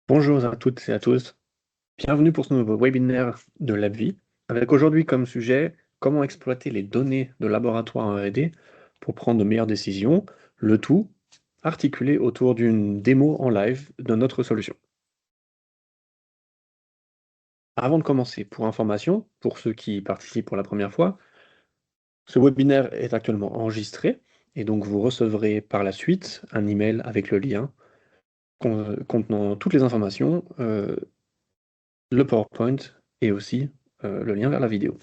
Bonjour à toutes et à tous, bienvenue pour ce nouveau webinaire de LabVie, avec aujourd'hui comme sujet comment exploiter les données de laboratoire en R&D pour prendre de meilleures décisions, le tout articulé autour d'une démo en live de notre solution. Avant de commencer, pour information, pour ceux qui participent pour la première fois, ce webinaire est actuellement enregistré et donc vous recevrez par la suite un email avec le lien contenant toutes les informations, le PowerPoint et aussi le lien vers la vidéo.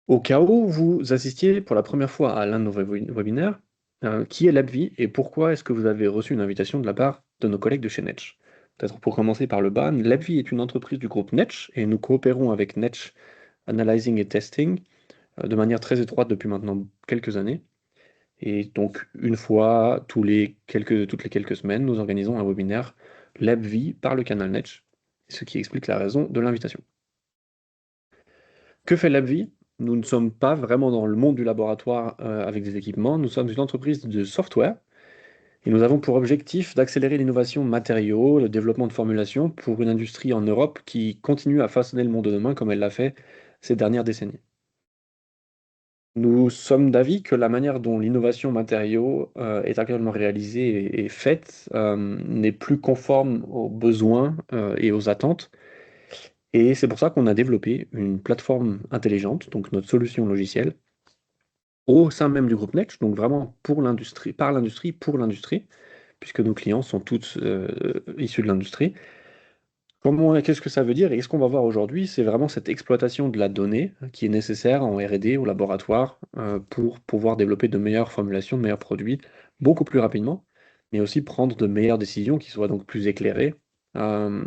Au cas où vous assistiez pour la première fois à l'un de nos webinaires, qui est LabVie et pourquoi est-ce que vous avez reçu une invitation de la part de nos collègues de chez Netch? Peut-être pour commencer par le bas, LabVie est une entreprise du groupe Netch et nous coopérons avec Netch Analyzing et Testing de manière très étroite depuis maintenant quelques années. Et donc, une fois toutes les quelques semaines, nous organisons un webinaire LabVie par le canal Netch, ce qui explique la raison de l'invitation. Que fait LabVie? Nous ne sommes pas vraiment dans le monde du laboratoire avec des équipements, nous sommes une entreprise de software et nous avons pour objectif d'accélérer l'innovation matériaux, le développement de formulations pour une industrie en Europe qui continue à façonner le monde de demain comme elle l'a fait ces dernières décennies. Nous sommes d'avis que la manière dont l'innovation matériaux est actuellement réalisée et faite n'est plus conforme aux besoins et aux attentes. Et c'est pour ça qu'on a développé une plateforme intelligente, donc notre solution logicielle, au sein même du groupe Netch, donc vraiment pour l'industrie, par l'industrie, pour l'industrie, puisque nos clients sont tous issus de l'industrie. Qu'est-ce que ça veut dire et ce qu'on va voir aujourd'hui, c'est vraiment cette exploitation de la donnée qui est nécessaire en R&D, au laboratoire, pour pouvoir développer de meilleures formulations, de meilleurs produits, beaucoup plus rapidement, mais aussi prendre de meilleures décisions qui soient donc plus éclairées. Euh,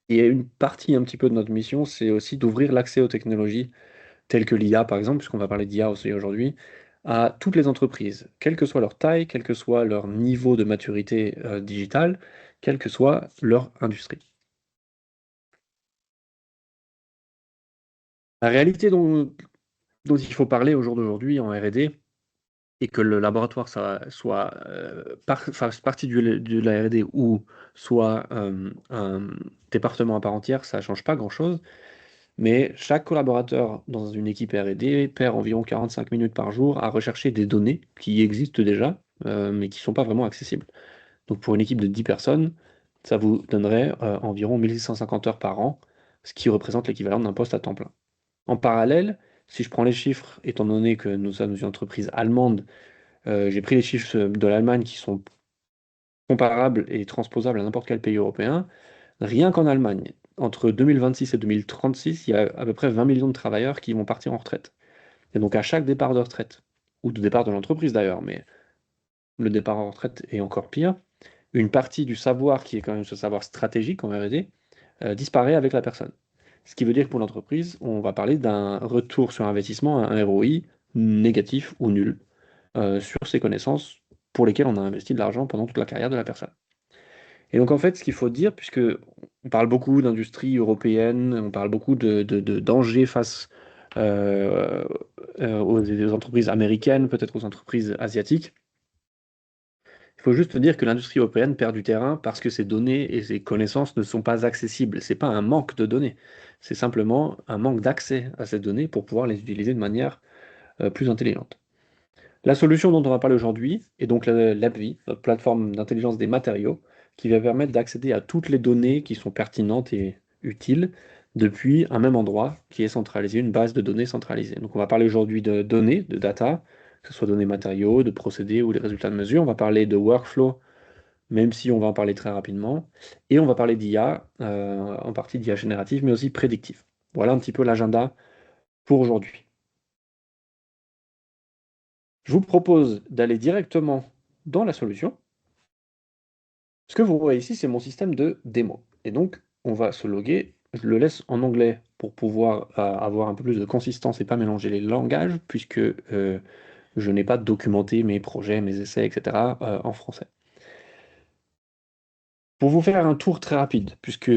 et une partie un petit peu de notre mission, c'est aussi d'ouvrir l'accès aux technologies telles que l'IA par exemple, puisqu'on va parler d'IA aussi aujourd'hui, à toutes les entreprises, quelle que soit leur taille, quel que soit leur niveau de maturité digitale, quelle que soit leur industrie. La réalité dont il faut parler au jour d'aujourd'hui en R&D, et que le laboratoire soit fasse partie de la R&D ou soit un département à part entière, ça ne change pas grand-chose. Mais chaque collaborateur dans une équipe R&D perd environ 45 minutes par jour à rechercher des données qui existent déjà, mais qui ne sont pas vraiment accessibles. Donc pour une équipe de 10 personnes, ça vous donnerait environ 1650 heures par an, ce qui représente l'équivalent d'un poste à temps plein. En parallèle, si je prends les chiffres, étant donné que nous sommes une entreprise allemande, j'ai pris les chiffres de l'Allemagne qui sont comparables et transposables à n'importe quel pays européen. Rien qu'en Allemagne, entre 2026 et 2036, il y a à peu près 20 millions de travailleurs qui vont partir en retraite. Et donc à chaque départ de retraite, ou de départ de l'entreprise d'ailleurs, mais le départ en retraite est encore pire, une partie du savoir qui est quand même ce savoir stratégique en R&D disparaît avec la personne. Ce qui veut dire que pour l'entreprise, on va parler d'un retour sur investissement, un ROI négatif ou nul sur ces connaissances pour lesquelles on a investi de l'argent pendant toute la carrière de la personne. Et donc en fait, ce qu'il faut dire, puisque on parle beaucoup d'industrie européenne, on parle beaucoup de dangers face euh, aux entreprises américaines, peut-être aux entreprises asiatiques, il faut juste dire que l'industrie européenne perd du terrain parce que ses données et ses connaissances ne sont pas accessibles. C'est pas un manque de données, c'est simplement un manque d'accès à ces données pour pouvoir les utiliser de manière plus intelligente. La solution dont on va parler aujourd'hui est donc l'AppVie, notre plateforme d'intelligence des matériaux, qui va permettre d'accéder à toutes les données qui sont pertinentes et utiles depuis un même endroit qui est centralisé, une base de données centralisée. Donc on va parler aujourd'hui de données, de data, que ce soit données matériaux, de procédés ou des résultats de mesure. On va parler de workflow, même si on va en parler très rapidement. Et on va parler d'IA, en partie d'IA générative, mais aussi prédictive. Voilà un petit peu l'agenda pour aujourd'hui. Je vous propose d'aller directement dans la solution. Ce que vous voyez ici, c'est mon système de démo. Et donc, on va se loguer. Je le laisse en anglais pour pouvoir avoir un peu plus de consistance et pas mélanger les langages, puisque je n'ai pas documenté mes projets, mes essais, etc. En français. Pour vous faire un tour très rapide, puisque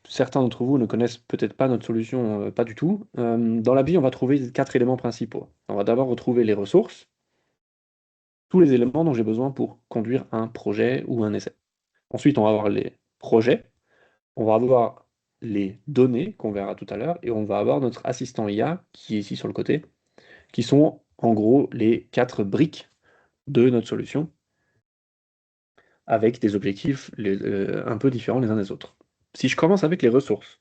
certains d'entre vous ne connaissent peut-être pas notre solution, pas du tout, dans la vie, on va trouver quatre éléments principaux. On va d'abord retrouver les ressources, tous les éléments dont j'ai besoin pour conduire un projet ou un essai. Ensuite, on va avoir les projets, on va avoir les données qu'on verra tout à l'heure, et on va avoir notre assistant IA qui est ici sur le côté, qui sont en gros les quatre briques de notre solution, avec des objectifs un peu différents les uns des autres. Si je commence avec les ressources,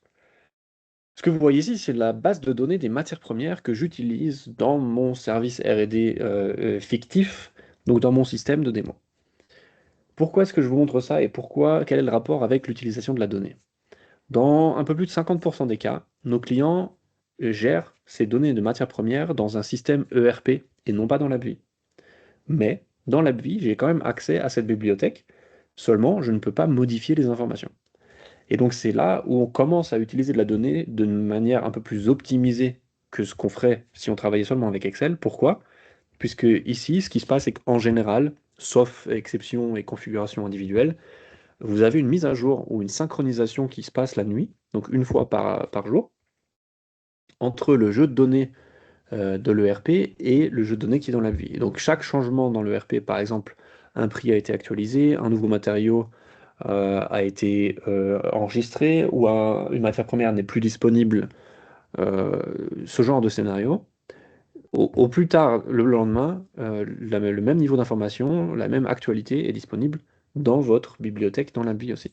ce que vous voyez ici, c'est la base de données des matières premières que j'utilise dans mon service R&D fictif, donc dans mon système de démo. Pourquoi est-ce que je vous montre ça et quel est le rapport avec l'utilisation de la donnée? Dans un peu plus de 50% des cas, nos clients gèrent ces données de matières premières dans un système ERP et non pas dans l'AppVie. Mais dans l'AppVie, j'ai quand même accès à cette bibliothèque, seulement je ne peux pas modifier les informations. Et donc c'est là où on commence à utiliser de la donnée de manière un peu plus optimisée que ce qu'on ferait si on travaillait seulement avec Excel. Pourquoi? Puisque ici, ce qui se passe, c'est qu'en général, sauf exception et configuration individuelle, vous avez une mise à jour ou une synchronisation qui se passe la nuit, donc une fois par jour, entre le jeu de données de l'ERP et le jeu de données qui est dans la vie. Et donc chaque changement dans l'ERP, par exemple, un prix a été actualisé, un nouveau matériau a été enregistré ou une matière première n'est plus disponible, ce genre de scénario. Au plus tard, le lendemain, le même niveau d'information, la même actualité est disponible dans votre bibliothèque, dans l'appli aussi.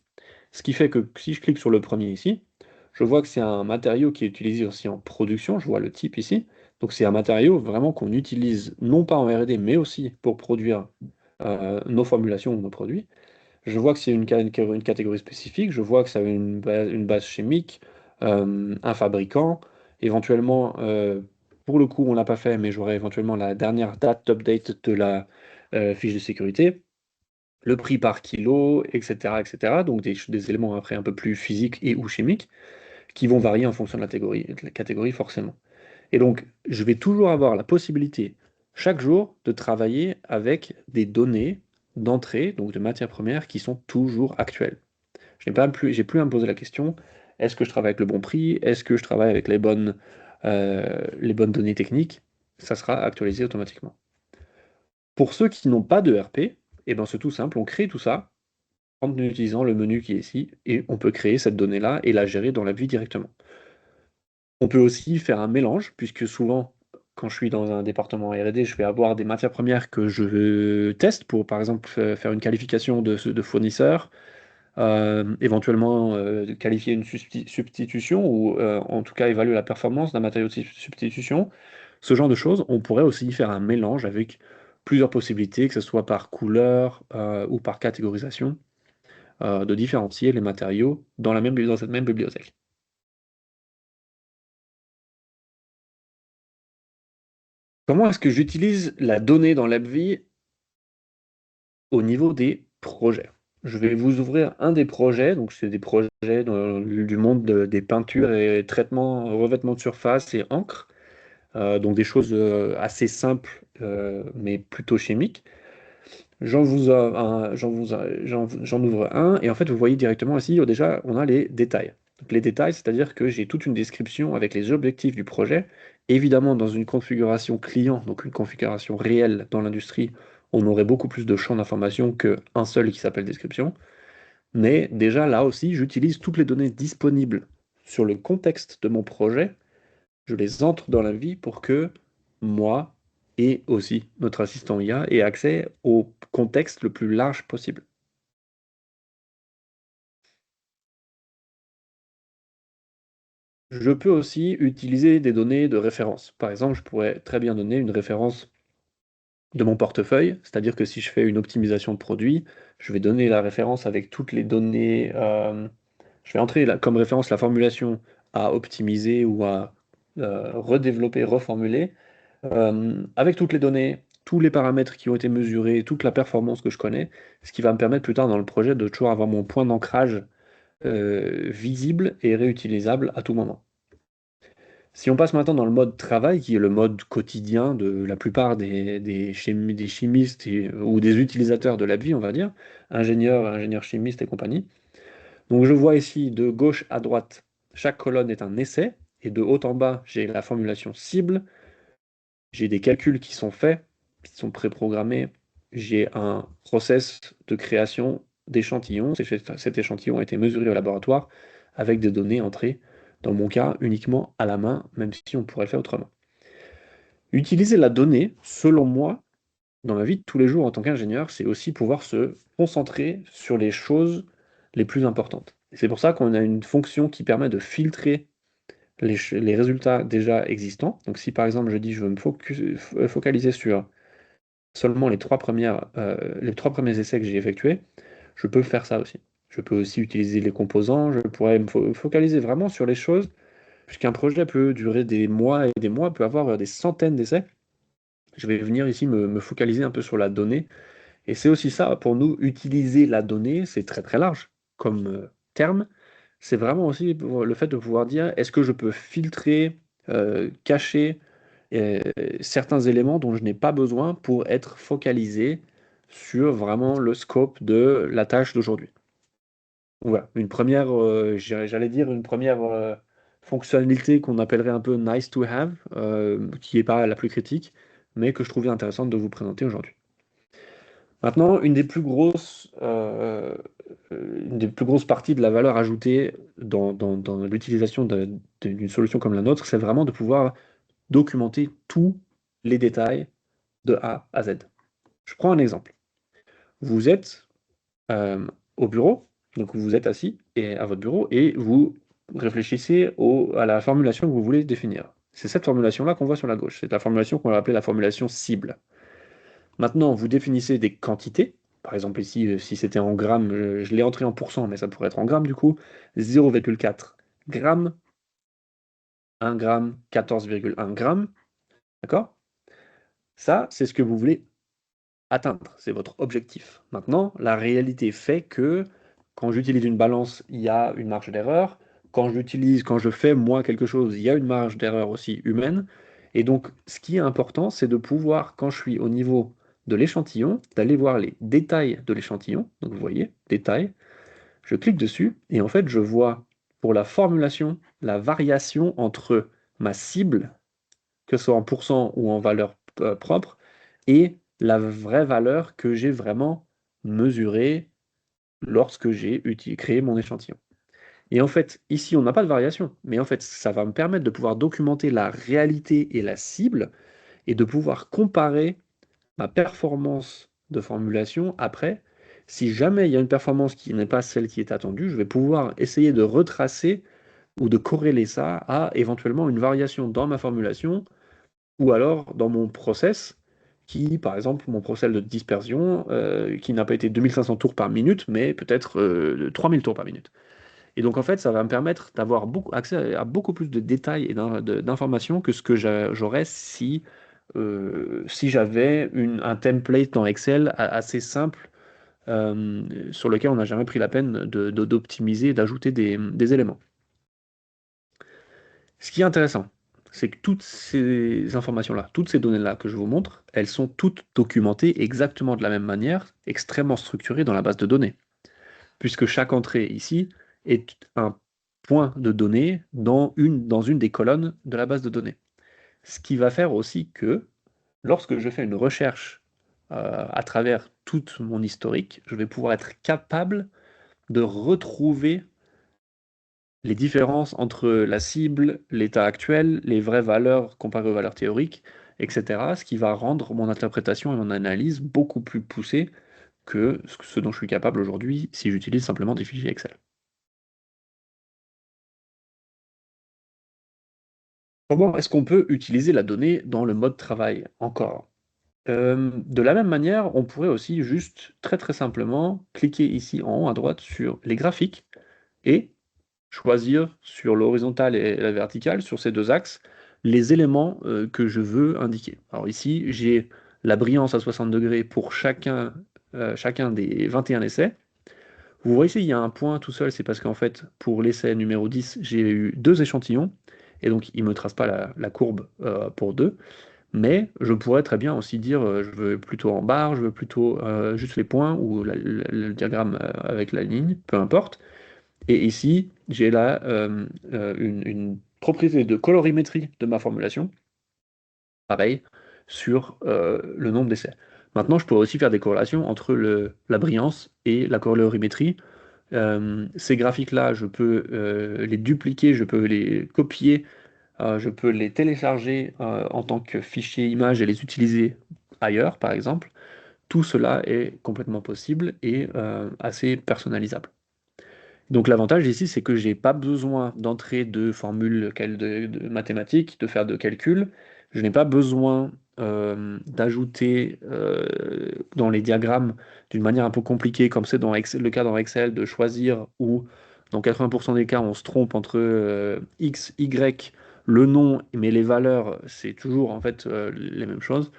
Ce qui fait que si je clique sur le premier ici, je vois que c'est un matériau qui est utilisé aussi en production, je vois le type ici. Donc c'est un matériau vraiment qu'on utilise non pas en R&D, mais aussi pour produire nos formulations ou nos produits. Je vois que c'est une catégorie spécifique, je vois que ça a une base chimique, un fabricant, éventuellement, pour le coup, on l'a pas fait, mais j'aurai éventuellement la dernière date d'update de la fiche de sécurité, le prix par kilo, etc., etc. Donc des éléments après un peu plus physiques et ou chimiques, qui vont varier en fonction de la catégorie forcément. Et donc, je vais toujours avoir la possibilité, chaque jour, de travailler avec des données d'entrée, donc de matières premières, qui sont toujours actuelles. J'ai plus à me poser la question, est-ce que je travaille avec le bon prix? Est-ce que je travaille avec les bonnes données techniques? Ça sera actualisé automatiquement. Pour ceux qui n'ont pas de RP, eh ben c'est tout simple, on crée tout ça en utilisant le menu qui est ici, et on peut créer cette donnée-là et la gérer dans l'appli directement. On peut aussi faire un mélange, puisque souvent, quand je suis dans un département R&D, je vais avoir des matières premières que je teste pour, par exemple, faire une qualification de fournisseur, éventuellement qualifier une substitution ou en tout cas évaluer la performance d'un matériau de substitution. Ce genre de choses, on pourrait aussi faire un mélange avec plusieurs possibilités, que ce soit par couleur ou par catégorisation, de différencier les matériaux dans cette même bibliothèque. Comment est-ce que j'utilise la donnée dans l'AppVie au niveau des projets? Je vais vous ouvrir un des projets, donc c'est des projets du monde des peintures et traitements, revêtements de surface et encre, donc des choses assez simples, mais plutôt chimiques. J'en ouvre un, et en fait, vous voyez directement ici, déjà, on a les détails. Donc, les détails, c'est-à-dire que j'ai toute une description avec les objectifs du projet. Évidemment, dans une configuration client, donc une configuration réelle dans l'industrie, on aurait beaucoup plus de champs d'information qu'un seul qui s'appelle description. Mais déjà, là aussi, j'utilise toutes les données disponibles sur le contexte de mon projet, je les entre dans la vie pour que moi et aussi notre assistant IA aient accès au contexte le plus large possible. Je peux aussi utiliser des données de référence. Par exemple, je pourrais très bien donner une référence de mon portefeuille, c'est-à-dire que si je fais une optimisation de produit, je vais donner la référence avec toutes les données, je vais entrer comme référence la formulation à optimiser ou à redévelopper, reformuler, avec toutes les données, tous les paramètres qui ont été mesurés, toute la performance que je connais, ce qui va me permettre plus tard dans le projet de toujours avoir mon point d'ancrage visible et réutilisable à tout moment. Si on passe maintenant dans le mode travail, qui est le mode quotidien de la plupart des chimistes ou des utilisateurs de la vie, on va dire, ingénieurs chimistes et compagnie. Donc je vois ici de gauche à droite, chaque colonne est un essai, et de haut en bas, j'ai la formulation cible, j'ai des calculs qui sont faits, qui sont préprogrammés, j'ai un process de création d'échantillons. Cet échantillon a été mesuré au laboratoire avec des données entrées, dans mon cas, uniquement à la main, même si on pourrait le faire autrement. Utiliser la donnée, selon moi, dans ma vie de tous les jours en tant qu'ingénieur, c'est aussi pouvoir se concentrer sur les choses les plus importantes. Et c'est pour ça qu'on a une fonction qui permet de filtrer les résultats déjà existants. Donc si par exemple je dis je veux focaliser sur seulement les trois premiers essais que j'ai effectués, je peux faire ça aussi. Je peux aussi utiliser les composants, je pourrais me focaliser vraiment sur les choses, puisqu'un projet peut durer des mois et des mois, peut avoir des centaines d'essais. Je vais venir ici me focaliser un peu sur la donnée. Et c'est aussi ça, pour nous, utiliser la donnée, c'est très très large comme terme. C'est vraiment aussi le fait de pouvoir dire, est-ce que je peux filtrer, cacher euh, certains éléments dont je n'ai pas besoin pour être focalisé sur vraiment le scope de la tâche d'aujourd'hui. Voilà, j'allais dire une première fonctionnalité qu'on appellerait un peu nice to have, qui n'est pas la plus critique, mais que je trouvais intéressante de vous présenter aujourd'hui. Maintenant, une des plus grosses parties de la valeur ajoutée dans l'utilisation d'une solution comme la nôtre, c'est vraiment de pouvoir documenter tous les détails de A à Z. Je prends un exemple. Vous êtes euh, au bureau, donc vous êtes assis et à votre bureau et vous réfléchissez à la formulation que vous voulez définir. C'est cette formulation-là qu'on voit sur la gauche. C'est la formulation qu'on va appeler la formulation cible. Maintenant, vous définissez des quantités. Par exemple, ici, si c'était en grammes, je l'ai entré en pourcent, mais ça pourrait être en grammes du coup. 0,4 grammes, 1 gramme, 14,1 grammes. D'accord? Ça, c'est ce que vous voulez atteindre, c'est votre objectif. Maintenant, la réalité fait que quand j'utilise une balance, il y a une marge d'erreur. Quand je fais moi quelque chose, il y a une marge d'erreur aussi humaine. Et donc, ce qui est important, c'est de pouvoir, quand je suis au niveau de l'échantillon, d'aller voir les détails de l'échantillon. Donc, vous voyez, détails. Je clique dessus et en fait, je vois pour la formulation la variation entre ma cible que ce soit en pourcent ou en valeur propre, et la vraie valeur que j'ai vraiment mesurée lorsque j'ai créé mon échantillon. Et en fait, ici, on n'a pas de variation, mais en fait, ça va me permettre de pouvoir documenter la réalité et la cible, et de pouvoir comparer ma performance de formulation après. Si jamais il y a une performance qui n'est pas celle qui est attendue, je vais pouvoir essayer de retracer ou de corréler ça à éventuellement une variation dans ma formulation ou alors dans mon process, qui, par exemple, mon process de dispersion, qui n'a pas été 2500 tours par minute, mais peut-être 3000 tours par minute. Et donc, en fait, ça va me permettre d'avoir accès à beaucoup plus de détails et d'informations que ce que j'aurais si j'avais un template dans Excel assez simple, sur lequel on n'a jamais pris la peine d'optimiser, d'ajouter des éléments. Ce qui est intéressant, c'est que toutes ces informations-là, toutes ces données-là que je vous montre, elles sont toutes documentées exactement de la même manière, extrêmement structurées dans la base de données, puisque chaque entrée ici est un point de données dans une des colonnes de la base de données. Ce qui va faire aussi que lorsque je fais une recherche à travers tout mon historique, je vais pouvoir être capable de retrouver les différences entre la cible, l'état actuel, les vraies valeurs comparées aux valeurs théoriques, etc. Ce qui va rendre mon interprétation et mon analyse beaucoup plus poussée que ce dont je suis capable aujourd'hui si j'utilise simplement des fichiers Excel. Comment est-ce qu'on peut utiliser la donnée dans le mode travail encore? De la même manière, on pourrait aussi juste très très simplement cliquer ici en haut à droite sur les graphiques et choisir sur l'horizontale et la verticale, sur ces deux axes, les éléments que je veux indiquer. Alors ici, j'ai la brillance à 60 degrés pour chacun des 21 essais. Vous voyez ici, il y a un point tout seul, c'est parce qu'en fait, pour l'essai numéro 10, j'ai eu deux échantillons, et donc il ne me trace pas la courbe pour deux, mais je pourrais très bien aussi dire, je veux plutôt en barre, je veux plutôt juste les points, ou le diagramme avec la ligne, peu importe. Et ici, j'ai là une propriété de colorimétrie de ma formulation, pareil, sur le nombre d'essais. Maintenant, je pourrais aussi faire des corrélations entre la brillance et la colorimétrie. Ces graphiques-là, je peux les dupliquer, je peux les copier, je peux les télécharger en tant que fichier image et les utiliser ailleurs, par exemple. Tout cela est complètement possible et assez personnalisable. Donc l'avantage ici, c'est que j'ai pas besoin d'entrer de formules de mathématiques, de faire de calculs. Je n'ai pas besoin d'ajouter dans les diagrammes d'une manière un peu compliquée, comme c'est dans le cas dans Excel, de choisir ou dans 80% des cas, on se trompe entre X, Y, le nom, mais les valeurs, c'est toujours en fait les mêmes choses.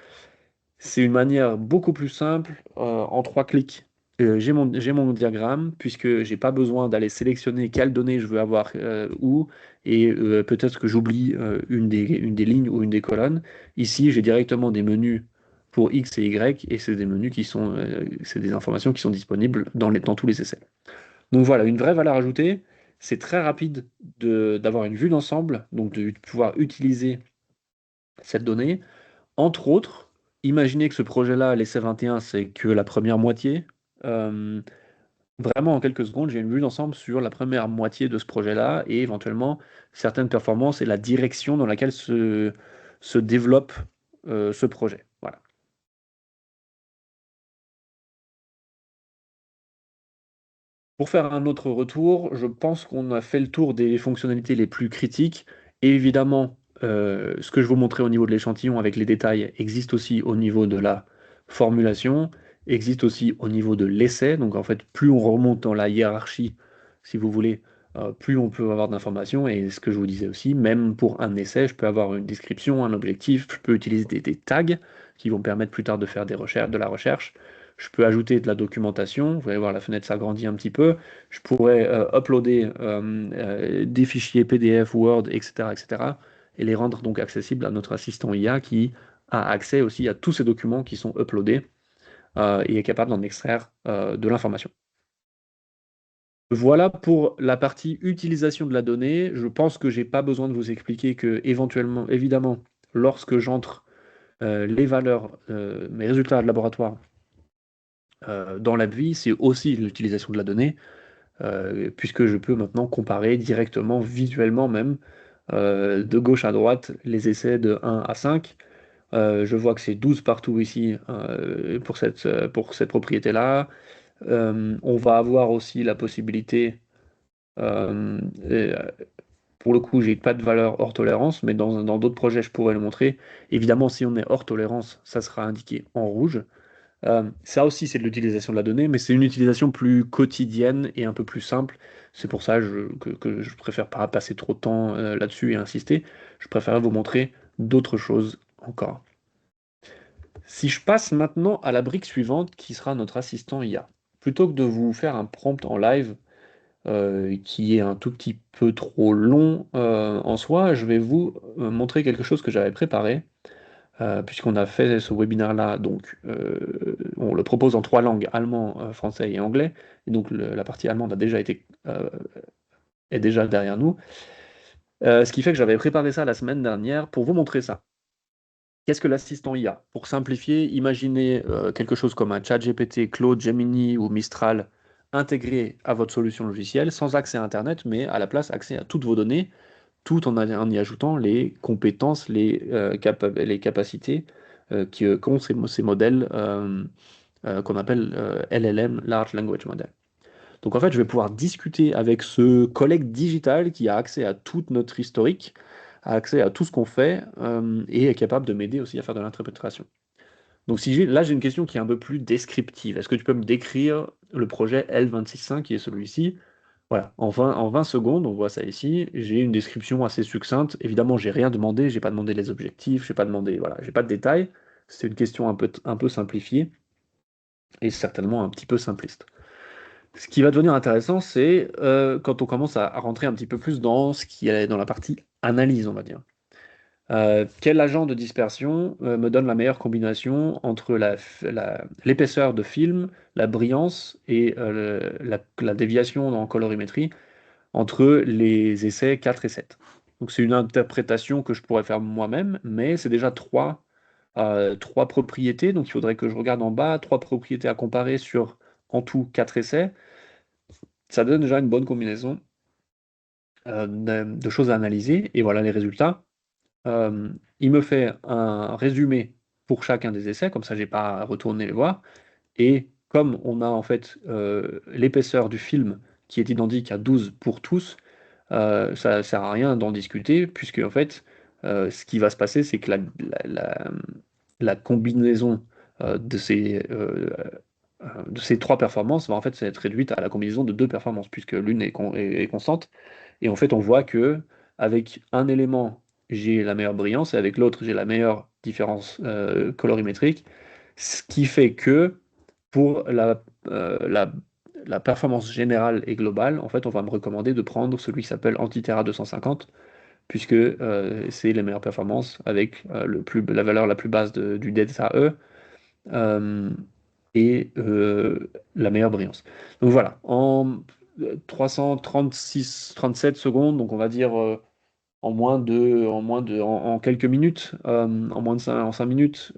C'est une manière beaucoup plus simple, en 3 clics. J'ai mon diagramme, puisque j'ai pas besoin d'aller sélectionner quelles données je veux avoir où, et peut-être que j'oublie une des lignes ou une des colonnes. Ici, j'ai directement des menus pour X et Y, et c'est des menus c'est des informations qui sont disponibles dans tous les essais. Donc voilà, une vraie valeur ajoutée. C'est très rapide d'avoir une vue d'ensemble, donc de pouvoir utiliser cette donnée. Entre autres, imaginez que ce projet-là, l'essai 21, c'est que la première moitié. Euh, Vraiment, en quelques secondes, j'ai une vue d'ensemble sur la première moitié de ce projet-là et éventuellement certaines performances et la direction dans laquelle se développe ce projet. Voilà. Pour faire un autre retour, je pense qu'on a fait le tour des fonctionnalités les plus critiques. Et évidemment, ce que je vous montrais au niveau de l'échantillon avec les détails existe aussi au niveau de la formulation, existe aussi au niveau de l'essai. Donc en fait, plus on remonte dans la hiérarchie, si vous voulez, plus on peut avoir d'informations. Et ce que je vous disais aussi, même pour un essai, je peux avoir une description, un objectif, je peux utiliser des tags qui vont permettre plus tard de faire des recherches, de la recherche. Je peux ajouter de la documentation. Vous allez voir, la fenêtre s'agrandit un petit peu. Je pourrais uploader des fichiers PDF, Word, etc., etc., et cetera, et les rendre donc accessibles à notre assistant IA qui a accès aussi à tous ces documents qui sont uploadés et est capable d'en extraire de l'information. Voilà pour la partie utilisation de la donnée. Je pense que j'ai pas besoin de vous expliquer que éventuellement, évidemment, lorsque j'entre les valeurs, mes résultats de laboratoire dans l'appli, c'est aussi l'utilisation de la donnée, puisque je peux maintenant comparer directement, visuellement même, de gauche à droite, les essais de 1 à 5. Je vois que c'est 12 partout ici pour cette propriété-là. On va avoir aussi la possibilité, et, pour le coup, j'ai pas de valeur hors tolérance, mais dans d'autres projets, je pourrais le montrer. Évidemment, si on est hors tolérance, ça sera indiqué en rouge. Ça aussi, c'est de l'utilisation de la donnée, mais c'est une utilisation plus quotidienne et un peu plus simple. C'est pour ça que je préfère pas passer trop de temps là-dessus et insister. Je préfère vous montrer d'autres choses encore. Si je passe maintenant à la brique suivante, qui sera notre assistant IA, plutôt que de vous faire un prompt en live qui est un tout petit peu trop long en soi, je vais vous montrer quelque chose que j'avais préparé puisqu'on a fait ce webinaire-là, donc on le propose en 3 langues, allemand, français et anglais, et donc la partie allemande est déjà derrière nous. Ce qui fait que j'avais préparé ça la semaine dernière pour vous montrer ça. Qu'est-ce que l'assistant IA? Pour simplifier, imaginez quelque chose comme un chat GPT, Claude, Gemini ou Mistral intégré à votre solution logicielle, sans accès à Internet, mais à la place accès à toutes vos données, tout en y ajoutant les compétences, les capacités qu'ont ces modèles qu'on appelle LLM, Large Language Model. Donc en fait, je vais pouvoir discuter avec ce collègue digital qui a accès à tout notre historique, a accès à tout ce qu'on fait et est capable de m'aider aussi à faire de l'interprétation. Donc là, j'ai une question qui est un peu plus descriptive. Est-ce que tu peux me décrire le projet L265 qui est celui-ci? Voilà, en 20 secondes, on voit ça ici, j'ai une description assez succincte. Évidemment, j'ai rien demandé, j'ai pas demandé les objectifs, j'ai pas demandé, voilà, j'ai pas de détails. C'est une question un peu simplifiée et certainement un petit peu simpliste. Ce qui va devenir intéressant, c'est quand on commence à rentrer un petit peu plus dans ce qui est dans la partie analyse, on va dire. Quel agent de dispersion me donne la meilleure combination entre l'épaisseur de film, la brillance et la déviation en colorimétrie entre les essais 4 et 7. Donc c'est une interprétation que je pourrais faire moi-même, mais c'est déjà 3 trois propriétés, donc il faudrait que je regarde en bas, trois propriétés à comparer sur en tout quatre essais. Ça donne déjà une bonne combinaison de choses à analyser, et voilà les résultats. Il me fait un résumé pour chacun des essais, comme ça j'ai pas à retourner les voir. Et comme on a en fait l'épaisseur du film qui est identique à 12 pour tous, ça ne sert à rien d'en discuter, puisque en fait, ce qui va se passer, c'est que la combinaison de ces trois performances va en fait être réduite à la combinaison de deux performances, puisque l'une est constante. Et en fait, on voit que avec un élément, j'ai la meilleure brillance, et avec l'autre, j'ai la meilleure différence colorimétrique, ce qui fait que pour la performance générale et globale, en fait, on va me recommander de prendre celui qui s'appelle Antiterra 250, puisque c'est les meilleures performances avec la valeur la plus basse du delta E euh, et la meilleure brillance. Donc voilà, en 336-37 secondes, donc on va dire en quelques minutes, en moins de 5 minutes,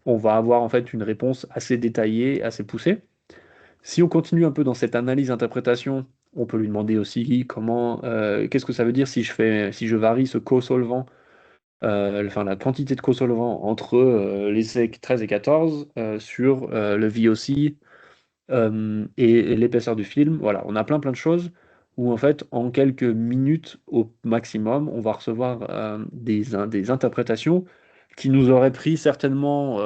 on va avoir en fait une réponse assez détaillée, assez poussée. Si on continue un peu dans cette analyse-interprétation, on peut lui demander aussi qu'est-ce que ça veut dire si je varie ce co-solvant, enfin la quantité de co-solvant entre les sec 13 et 14 sur le VOC et l'épaisseur du film. Voilà, on a plein de choses où en fait en quelques minutes au maximum, on va recevoir des interprétations qui nous auraient pris certainement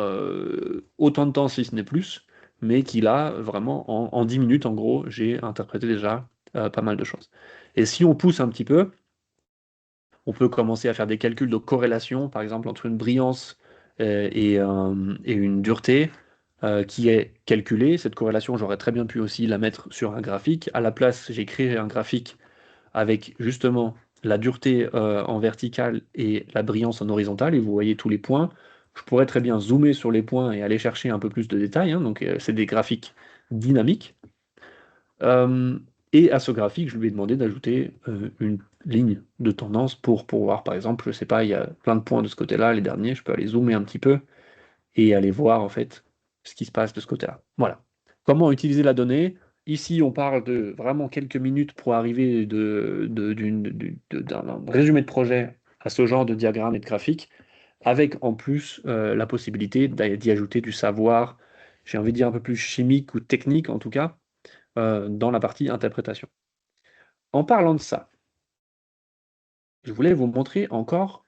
autant de temps si ce n'est plus, mais qui là vraiment en 10 minutes en gros, j'ai interprété déjà pas mal de choses. Et si on pousse un petit peu, on peut commencer à faire des calculs de corrélation, par exemple entre une brillance et une dureté qui est calculée. Cette corrélation, j'aurais très bien pu aussi la mettre sur un graphique. À la place, j'ai créé un graphique avec justement la dureté en verticale et la brillance en horizontale, et vous voyez tous les points. Je pourrais très bien zoomer sur les points et aller chercher un peu plus de détails, hein. Donc c'est des graphiques dynamiques. Euh, et à ce graphique, je lui ai demandé d'ajouter une ligne de tendance pour voir, par exemple, je sais pas, il y a plein de points de ce côté-là, les derniers, je peux aller zoomer un petit peu et aller voir en fait ce qui se passe de ce côté-là. Voilà. Comment utiliser la donnée? Ici, on parle de vraiment quelques minutes pour arriver d'un résumé de projet à ce genre de diagramme et de graphique, avec en plus la possibilité d'y ajouter du savoir, j'ai envie de dire un peu plus chimique ou technique en tout cas, dans la partie interprétation. En parlant de ça, je voulais vous montrer encore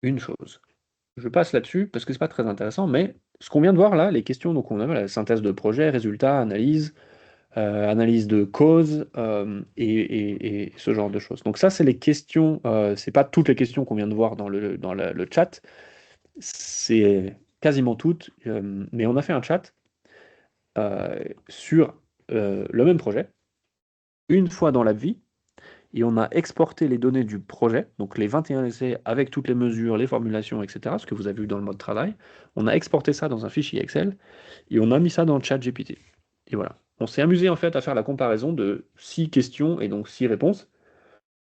une chose. Je passe là-dessus parce que c'est pas très intéressant, mais ce qu'on vient de voir là, les questions, donc on a la synthèse de projet, résultat, analyse, analyse de cause et ce genre de choses. Donc ça, c'est les questions, c'est pas toutes les questions qu'on vient de voir dans le chat, c'est quasiment toutes, mais on a fait un chat sur le même projet, une fois dans la vie, et on a exporté les données du projet, donc les 21 essais avec toutes les mesures, les formulations, etc., ce que vous avez vu dans le mode travail. On a exporté ça dans un fichier Excel et on a mis ça dans le chat GPT. Et voilà. On s'est amusé en fait à faire la comparaison de 6 questions et donc 6 réponses.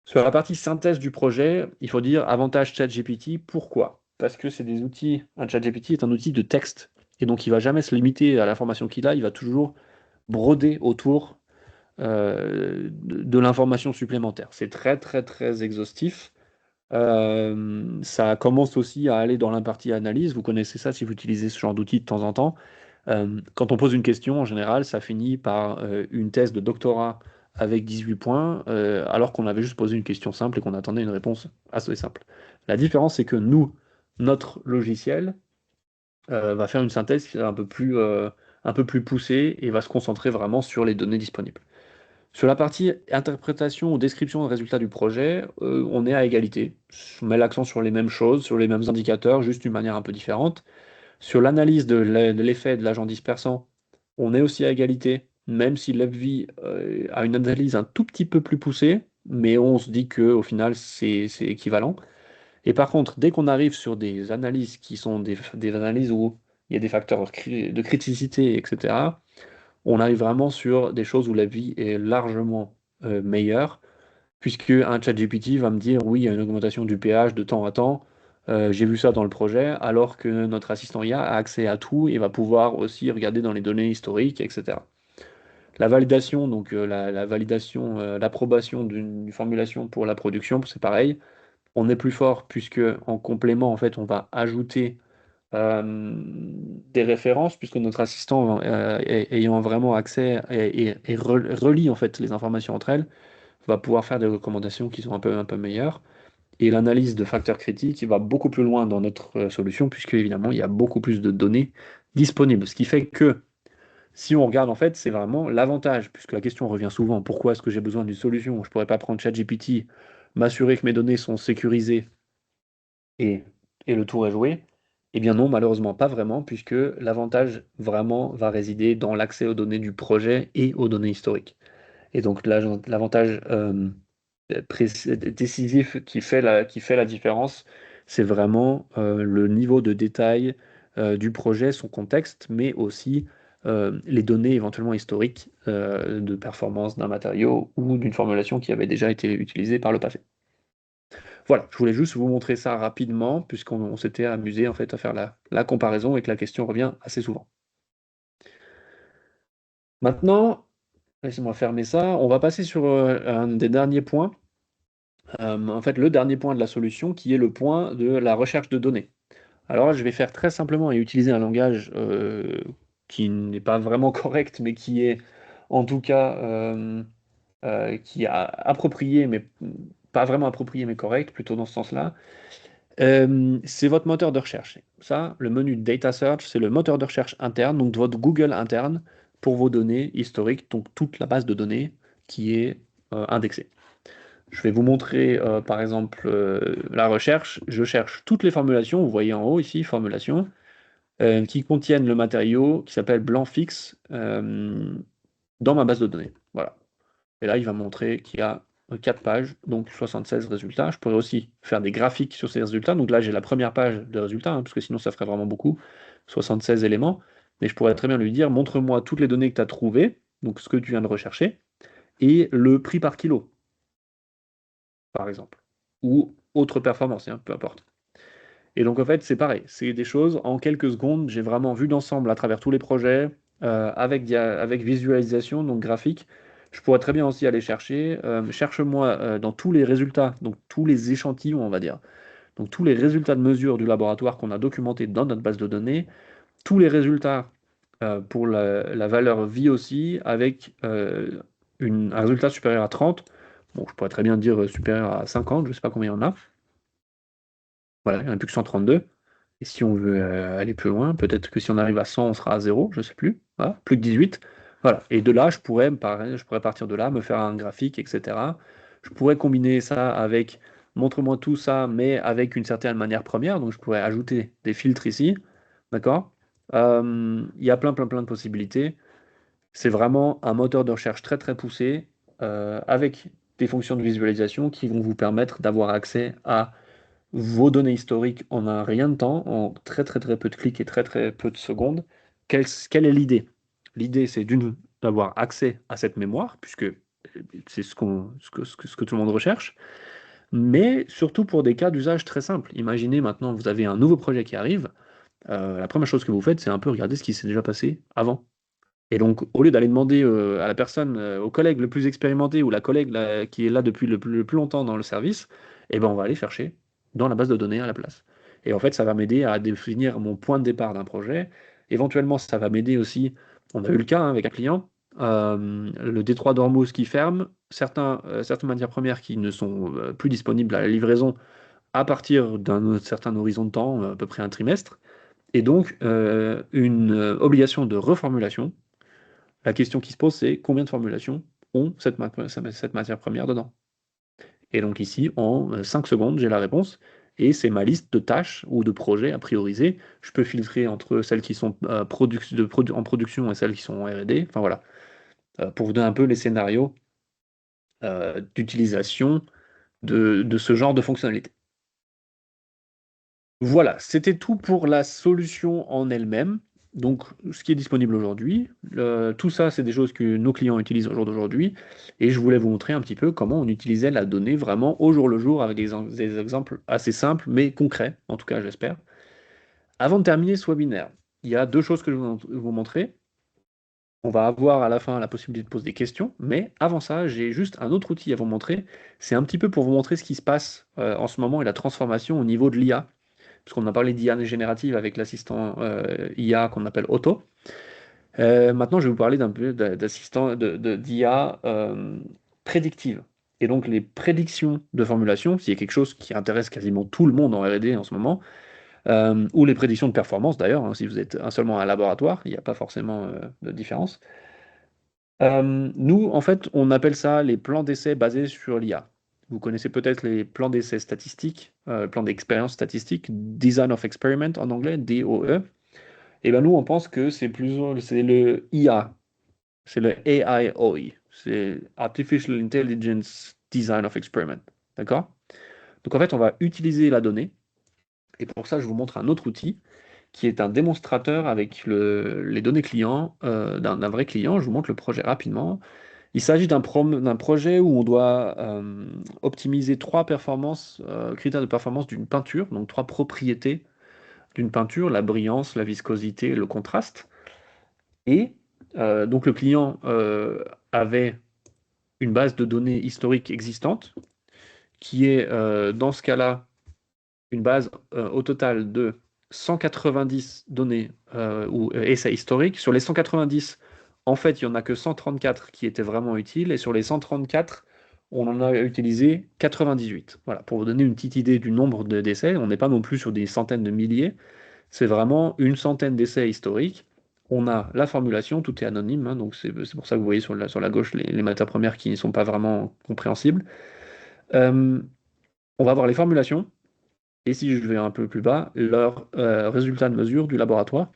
Sur la partie synthèse du projet, il faut dire avantage ChatGPT. Pourquoi? Parce que c'est des outils. Un ChatGPT est un outil de texte. Et donc il ne va jamais se limiter à l'information qu'il a, il va toujours broder autour de l'information supplémentaire. C'est très exhaustif. Ça commence aussi à aller dans la partie analyse. Vous connaissez ça si vous utilisez ce genre d'outil de temps en temps. Quand on pose une question, en général, ça finit par une thèse de doctorat avec 18 points, alors qu'on avait juste posé une question simple et qu'on attendait une réponse assez simple. La différence, c'est que nous, notre logiciel, va faire une synthèse qui est un peu plus poussée et va se concentrer vraiment sur les données disponibles. Sur la partie interprétation ou description des résultats du projet, on est à égalité. On met l'accent sur les mêmes choses, sur les mêmes indicateurs, juste d'une manière un peu différente. Sur l'analyse de l'effet de l'agent dispersant, on est aussi à égalité, même si l'FV a une analyse un tout petit peu plus poussée, mais on se dit qu'au final, c'est équivalent. Et par contre, dès qu'on arrive sur des analyses qui sont des analyses où il y a des facteurs de criticité, etc., on arrive vraiment sur des choses où la vie est largement meilleure, puisque un ChatGPT va me dire oui, il y a une augmentation du pH de temps à temps, J'ai vu ça dans le projet, alors que notre assistant IA a accès à tout et va pouvoir aussi regarder dans les données historiques, etc. La validation, donc la validation, l'approbation d'une formulation pour la production, c'est pareil. On est plus fort puisque en complément, en fait, on va ajouter des références, puisque notre assistant, ayant vraiment accès et relie en fait les informations entre elles, va pouvoir faire des recommandations qui sont un peu meilleures. Et l'analyse de facteurs critiques va beaucoup plus loin dans notre solution, puisque évidemment, il y a beaucoup plus de données disponibles. Ce qui fait que si on regarde, en fait, c'est vraiment l'avantage, puisque la question revient souvent, pourquoi est-ce que j'ai besoin d'une solution? Je ne pourrais pas prendre ChatGPT, m'assurer que mes données sont sécurisées et, et le tour est joué? Eh bien non, malheureusement pas vraiment, puisque l'avantage vraiment va résider dans l'accès aux données du projet et aux données historiques. Et donc l'avantage décisif qui fait la différence, c'est vraiment le niveau de détail du projet, son contexte, mais aussi les données éventuellement historiques de performance d'un matériau ou d'une formulation qui avait déjà été utilisée par le passé. Voilà, je voulais juste vous montrer ça rapidement, puisqu'on s'était amusé en fait à faire la comparaison et que la question revient assez souvent. Maintenant, laissez-moi fermer ça. On va passer sur un des derniers points. En fait, le dernier point de la solution, qui est le point de la recherche de données. Alors là, je vais faire très simplement et utiliser un langage qui n'est pas vraiment correct, mais qui est en tout cas qui est approprié, mais pas vraiment approprié, mais correct, plutôt dans ce sens-là. C'est votre moteur de recherche. Ça, le menu Data Search, c'est le moteur de recherche interne, donc de votre Google interne, pour vos données historiques, donc toute la base de données qui est indexée. Je vais vous montrer par exemple la recherche. Je cherche toutes les formulations, vous voyez en haut ici, formulations, qui contiennent le matériau qui s'appelle blanc fixe dans ma base de données. Voilà. Et là, il va montrer qu'il y a 4 pages, donc 76 résultats. Je pourrais aussi faire des graphiques sur ces résultats. Donc là, j'ai la première page de résultats, parce que sinon, ça ferait vraiment beaucoup, 76 éléments. Mais je pourrais très bien lui dire, montre-moi toutes les données que tu as trouvées, donc ce que tu viens de rechercher, et le prix par kilo, par exemple. Ou autre performance, peu importe. Et donc, en fait, c'est pareil. C'est des choses, en quelques secondes, j'ai vraiment vu d'ensemble à travers tous les projets, avec visualisation, donc graphique. Je pourrais très bien aussi aller chercher, cherche-moi dans tous les résultats, donc tous les échantillons, on va dire, donc tous les résultats de mesure du laboratoire qu'on a documentés dans notre base de données, tous les résultats pour la valeur vie aussi, avec un résultat supérieur à 30. Bon, je pourrais très bien dire supérieur à 50, je ne sais pas combien il y en a. Voilà, il n'y en a plus que 132. Et si on veut aller plus loin, peut-être que si on arrive à 100, on sera à 0, je ne sais plus. Voilà, plus que 18. Voilà. Et de là, je pourrais partir de là, me faire un graphique, etc. Je pourrais combiner ça avec, montre-moi tout ça, mais avec une certaine manière première. Donc, je pourrais ajouter des filtres ici. D'accord? Il y a plein de possibilités. C'est vraiment un moteur de recherche très, très poussé, avec des fonctions de visualisation qui vont vous permettre d'avoir accès à vos données historiques en un rien de temps, en très peu de clics et très peu de secondes. Quelle est l'idée? L'idée, c'est d'avoir accès à cette mémoire, puisque c'est ce que tout le monde recherche, mais surtout pour des cas d'usage très simples. Imaginez maintenant que vous avez un nouveau projet qui arrive, la première chose que vous faites, c'est un peu regarder ce qui s'est déjà passé avant. Et donc, au lieu d'aller demander à la personne, au collègue le plus expérimenté ou la collègue qui est là depuis le plus longtemps dans le service, eh ben, on va aller chercher dans la base de données à la place. Et en fait, ça va m'aider à définir mon point de départ d'un projet. Éventuellement, ça va m'aider aussi, on a eu le cas avec un client, le détroit d'Ormuz qui ferme, certaines matières premières qui ne sont plus disponibles à la livraison à partir d'un certain horizon de temps, à peu près un trimestre, et donc une obligation de reformulation. La question qui se pose, c'est combien de formulations ont cette matière première dedans? Et donc ici, en 5 secondes, j'ai la réponse. Et c'est ma liste de tâches ou de projets à prioriser. Je peux filtrer entre celles qui sont en production et celles qui sont en R&D. Enfin voilà, pour vous donner un peu les scénarios d'utilisation de ce genre de fonctionnalité. Voilà, c'était tout pour la solution en elle-même. Donc, ce qui est disponible aujourd'hui, tout ça, c'est des choses que nos clients utilisent au jour d'aujourd'hui, et je voulais vous montrer un petit peu comment on utilisait la donnée vraiment au jour le jour avec des exemples assez simples, mais concrets, en tout cas, j'espère. Avant de terminer ce webinaire, il y a deux choses que je vais vous montrer. On va avoir à la fin la possibilité de poser des questions, mais avant ça, j'ai juste un autre outil à vous montrer. C'est un petit peu pour vous montrer ce qui se passe en ce moment et la transformation au niveau de l'IA, parce qu'on a parlé d'IA générative avec l'assistant IA qu'on appelle Otto. Maintenant, je vais vous parler d'un peu d'assistant d'IA prédictive. Et donc, les prédictions de formulation, s'il y a quelque chose qui intéresse quasiment tout le monde en R&D en ce moment, ou les prédictions de performance d'ailleurs, hein, si vous êtes seulement un laboratoire, il n'y a pas forcément de différence. Nous, en fait, on appelle ça les plans d'essai basés sur l'IA. Vous connaissez peut-être les plans d'essai statistiques, plans d'expérience statistique, Design of Experiment en anglais, DOE. Et ben nous, on pense que c'est le IA, c'est le AIOE, c'est Artificial Intelligence Design of Experiment. D'accord? Donc en fait, on va utiliser la donnée, et pour ça, je vous montre un autre outil qui est un démonstrateur avec les données clients d'un vrai client. Je vous montre le projet rapidement. Il s'agit d'un projet où on doit optimiser trois performances, critères de performance d'une peinture, donc trois propriétés d'une peinture, la brillance, la viscosité, le contraste. Et donc le client avait une base de données historique existante, qui est dans ce cas-là une base au total de 190 données ou essais historiques. Sur les 190, en fait, il n'y en a que 134 qui étaient vraiment utiles, et sur les 134, on en a utilisé 98. Voilà, pour vous donner une petite idée du nombre d'essais, on n'est pas non plus sur des centaines de milliers, c'est vraiment une centaine d'essais historiques. On a la formulation, tout est anonyme, hein, donc c'est pour ça que vous voyez sur la gauche les matières premières qui ne sont pas vraiment compréhensibles. Euh, on va avoir les formulations, et si je vais un peu plus bas, leurs résultats de mesure du laboratoire.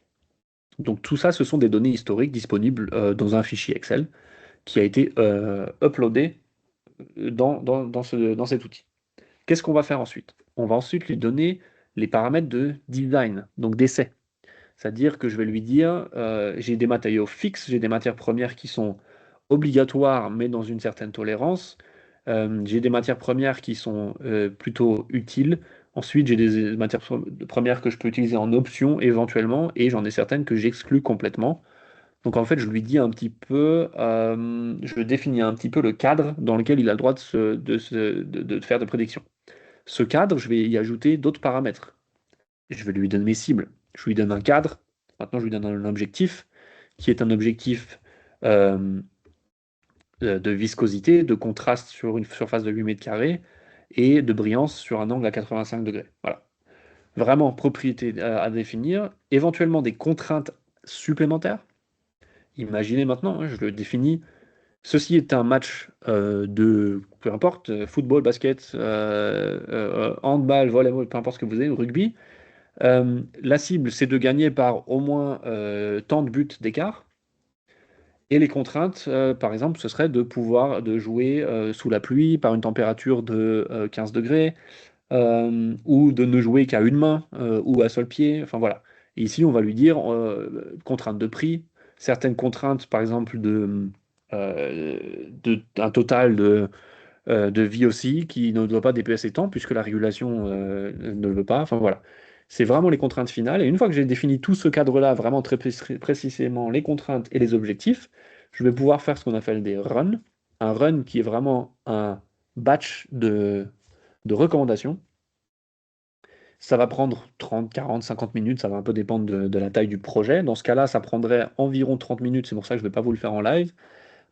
Donc tout ça, ce sont des données historiques disponibles dans un fichier Excel qui a été uploadé dans cet outil. Qu'est-ce qu'on va faire ensuite? On va ensuite lui donner les paramètres de design, donc d'essai. C'est-à-dire que je vais lui dire, j'ai des matériaux fixes, j'ai des matières premières qui sont obligatoires, mais dans une certaine tolérance. J'ai des matières premières qui sont plutôt utiles. Ensuite, j'ai des matières premières que je peux utiliser en option éventuellement, et j'en ai certaines que j'exclus complètement. Donc en fait, je lui dis un petit peu, je définis un petit peu le cadre dans lequel il a le droit de faire des prédictions. Ce cadre, je vais y ajouter d'autres paramètres. Je vais lui donner mes cibles. Je lui donne un cadre. Maintenant, je lui donne un objectif qui est un objectif euh, de viscosité, de contraste sur une surface de 8 mètres carrés et de brillance sur un angle à 85 degrés. Voilà. Vraiment, propriété à définir. Éventuellement, des contraintes supplémentaires. Imaginez maintenant, hein, je le définis. Ceci est un match de, peu importe, football, basket, handball, volleyball, peu importe ce que vous avez, rugby. La cible, c'est de gagner par au moins tant de buts d'écart. Et les contraintes, par exemple, ce serait de pouvoir de jouer sous la pluie par une température de 15 degrés, ou de ne jouer qu'à une main ou à seul pied. Enfin voilà. Et ici, on va lui dire contraintes de prix, certaines contraintes, par exemple, un total de vie aussi, qui ne doit pas dépasser tant, puisque la régulation ne le veut pas. Enfin voilà. C'est vraiment les contraintes finales. Et une fois que j'ai défini tout ce cadre-là, vraiment très précisément les contraintes et les objectifs, je vais pouvoir faire ce qu'on appelle des runs. Un run qui est vraiment un batch de recommandations. Ça va prendre 30, 40, 50 minutes, ça va un peu dépendre de la taille du projet. Dans ce cas-là, ça prendrait environ 30 minutes, c'est pour ça que je ne vais pas vous le faire en live.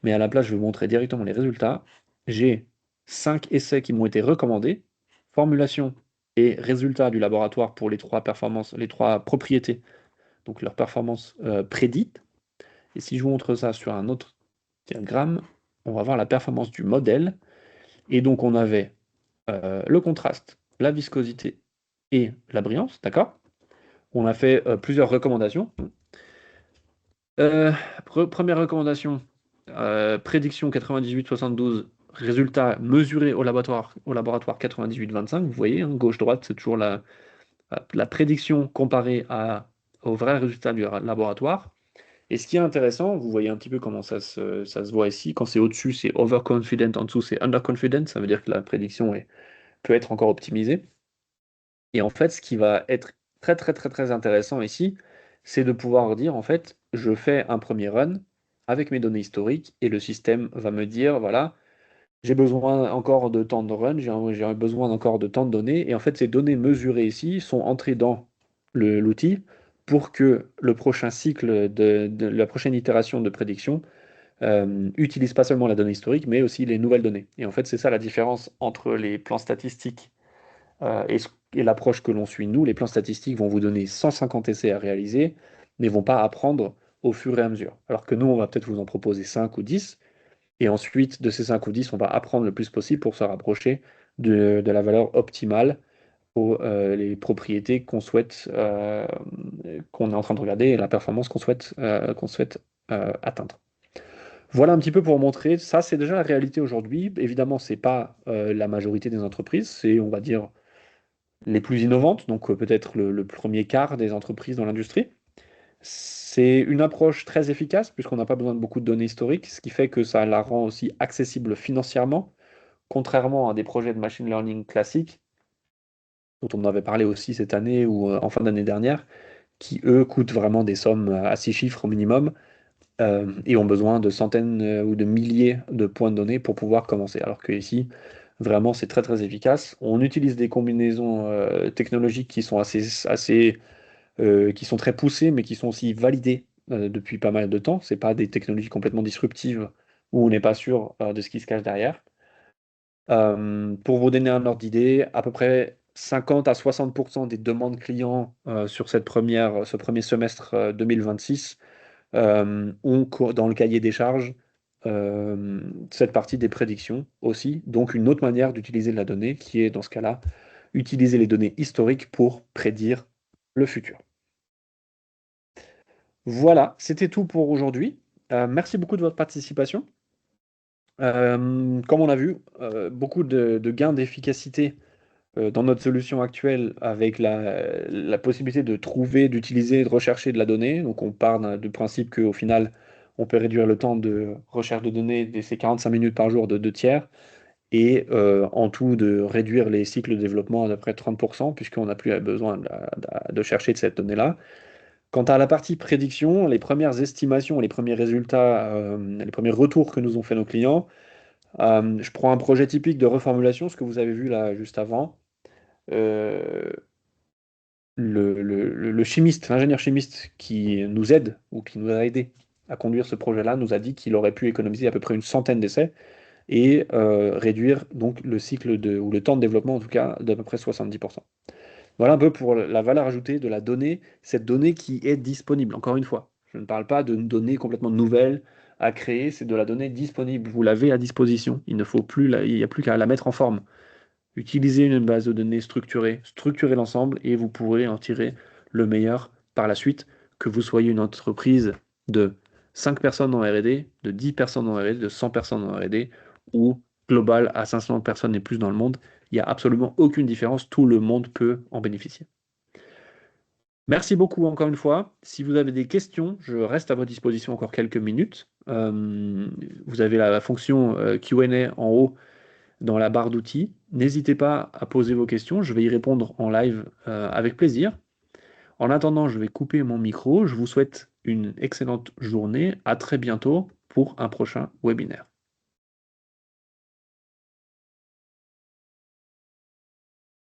Mais à la place, je vais vous montrer directement les résultats. J'ai 5 essais qui m'ont été recommandés, formulation et résultats du laboratoire pour les trois performances, les trois propriétés, donc leurs performances prédites. Et si je vous montre ça sur un autre diagramme, on va voir la performance du modèle. Et donc on avait le contraste, la viscosité et la brillance, d'accord? On a fait plusieurs recommandations. Première recommandation, prédiction 98-72, résultat mesuré au laboratoire 98-25. Vous voyez, hein, gauche-droite, c'est toujours la prédiction comparée à au vrai résultat du laboratoire. Et ce qui est intéressant, vous voyez un petit peu comment ça se voit ici. Quand c'est au-dessus, c'est overconfident, en dessous, c'est underconfident. Ça veut dire que la prédiction peut être encore optimisée. Et en fait, ce qui va être très très très très intéressant ici, c'est de pouvoir dire, en fait, je fais un premier run avec mes données historiques et le système va me dire, voilà, j'ai besoin encore de temps de run, j'ai besoin encore de temps de données. Et en fait, ces données mesurées ici sont entrées dans l'outil pour que le prochain cycle de la prochaine itération de prédiction utilise pas seulement la donnée historique, mais aussi les nouvelles données. Et en fait, c'est ça la différence entre les plans statistiques et l'approche que l'on suit. Nous, les plans statistiques vont vous donner 150 essais à réaliser, mais vont pas apprendre au fur et à mesure. Alors que nous, on va peut-être vous en proposer 5 ou 10, et ensuite, de ces 5 ou 10, on va apprendre le plus possible pour se rapprocher de la valeur optimale pour les propriétés qu'on est en train de regarder et la performance qu'on souhaite atteindre. Voilà un petit peu pour montrer, ça c'est déjà la réalité aujourd'hui. Évidemment, c'est pas la majorité des entreprises, c'est on va dire les plus innovantes, donc peut-être le premier quart des entreprises dans l'industrie. C'est une approche très efficace puisqu'on n'a pas besoin de beaucoup de données historiques, ce qui fait que ça la rend aussi accessible financièrement, contrairement à des projets de machine learning classiques, dont on avait parlé aussi cette année ou en fin d'année dernière, qui eux coûtent vraiment des sommes à 6 chiffres au minimum et ont besoin de centaines ou de milliers de points de données pour pouvoir commencer. Alors que ici, vraiment, c'est très très efficace. On utilise des combinaisons technologiques qui sont qui sont très poussées, mais qui sont aussi validées depuis pas mal de temps. C'est pas des technologies complètement disruptives où on n'est pas sûr de ce qui se cache derrière. Pour vous donner un ordre d'idée, à peu près 50 à 60% des demandes clients sur ce premier semestre 2026 ont dans le cahier des charges euh, cette partie des prédictions aussi. Donc une autre manière d'utiliser la donnée qui est dans ce cas-là, utiliser les données historiques pour prédire le futur. Voilà, c'était tout pour aujourd'hui. Merci beaucoup de votre participation. Comme on a vu, beaucoup de gains d'efficacité dans notre solution actuelle avec la possibilité de trouver, d'utiliser, de rechercher de la donnée. Donc on part du principe qu'au final, on peut réduire le temps de recherche de données de ces 45 minutes par jour de 2 tiers et en tout de réduire les cycles de développement à peu près 30% puisqu'on n'a plus besoin de chercher de cette donnée-là. Quant à la partie prédiction, les premières estimations, les premiers résultats, les premiers retours que nous ont fait nos clients, je prends un projet typique de reformulation, ce que vous avez vu là juste avant. Euh, le chimiste, l'ingénieur chimiste qui nous aide ou qui nous a aidé à conduire ce projet-là nous a dit qu'il aurait pu économiser à peu près une centaine d'essais et réduire donc le cycle ou le temps de développement en tout cas d'à peu près 70%. Voilà un peu pour la valeur ajoutée de la donnée, cette donnée qui est disponible. Encore une fois, je ne parle pas de données complètement nouvelles à créer, c'est de la donnée disponible. Vous l'avez à disposition. Il ne faut plus, il n'y a plus qu'à la mettre en forme. Utilisez une base de données structurée, structurez l'ensemble et vous pourrez en tirer le meilleur par la suite, que vous soyez une entreprise de 5 personnes en R&D, de 10 personnes en R&D, de 100 personnes en R&D ou global à 500 personnes et plus dans le monde. Il n'y a absolument aucune différence, tout le monde peut en bénéficier. Merci beaucoup encore une fois. Si vous avez des questions, je reste à votre disposition encore quelques minutes. Vous avez la fonction Q&A en haut dans la barre d'outils. N'hésitez pas à poser vos questions, je vais y répondre en live avec plaisir. En attendant, je vais couper mon micro. Je vous souhaite une excellente journée. À très bientôt pour un prochain webinaire.